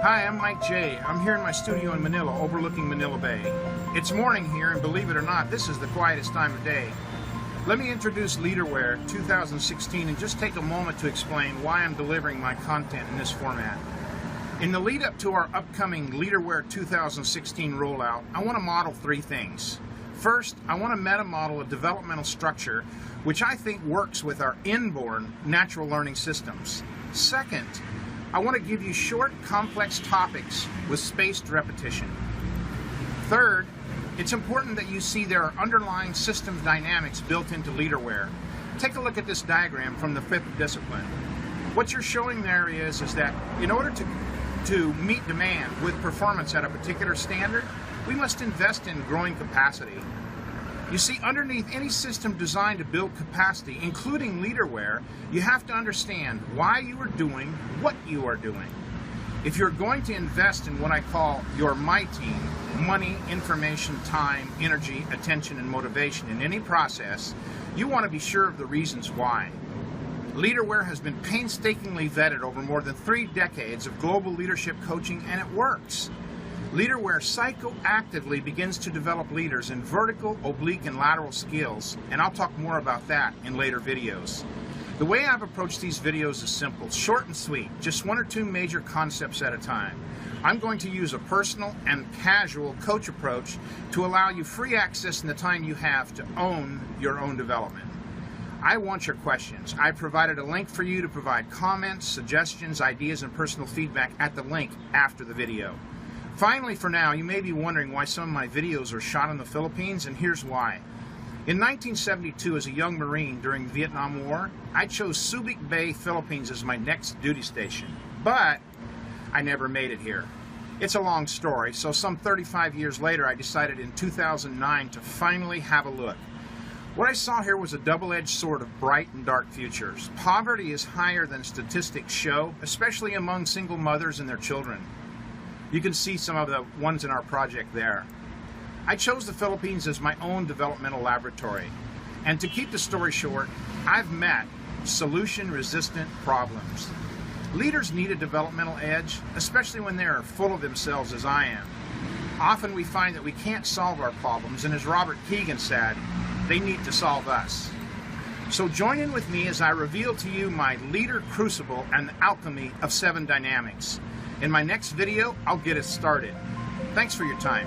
Hi, I'm Mike J. I'm here in my studio in Manila, overlooking Manila Bay. It's morning here, and believe it or not, this is the quietest time of day. Let me introduce LeaderWARE 2016 and just take a moment to explain why I'm delivering my content in this format. In the lead up to our upcoming LeaderWARE 2016 rollout, I want to model three things. First, I want to meta-model a developmental structure which I think works with our inborn natural learning systems. Second, I want to give you short, complex topics with spaced repetition. Third, it's important that you see there are underlying system dynamics built into LeaderWARE. Take a look at this diagram from the fifth discipline. What you're showing there is that in order to meet demand with performance at a particular standard, we must invest in growing capacity. You see, underneath any system designed to build capacity, including LeaderWARE, you have to understand why you are doing what you are doing. If you're going to invest in what I call your my team, money, information, time, energy, attention, and motivation in any process, you want to be sure of the reasons why. LeaderWARE has been painstakingly vetted over more than 3 decades of global leadership coaching, and it works. LeaderWARE psychoactively begins to develop leaders in vertical, oblique, and lateral skills, and I'll talk more about that in later videos. The way I've approached these videos is simple, short and sweet, just 1 or 2 major concepts at a time. I'm going to use a personal and casual coach approach to allow you free access in the time you have to own your own development. I want your questions. I provided a link for you to provide comments, suggestions, ideas, and personal feedback at the link after the video. Finally, for now, you may be wondering why some of my videos are shot in the Philippines, and here's why. In 1972, as a young Marine during the Vietnam War, I chose Subic Bay, Philippines as my next duty station, but I never made it here. It's a long story, so some 35 years later, I decided in 2009 to finally have a look. What I saw here was a double-edged sword of bright and dark futures. Poverty is higher than statistics show, especially among single mothers and their children. You can see some of the ones in our project there. I chose the Philippines as my own developmental laboratory. And to keep the story short, I've met solution-resistant problems. Leaders need a developmental edge, especially when they are full of themselves as I am. Often we find that we can't solve our problems, and as Robert Keegan said, they need to solve us. So join in with me as I reveal to you my leader crucible and the alchemy of 7 dynamics. In my next video, I'll get us started. Thanks for your time.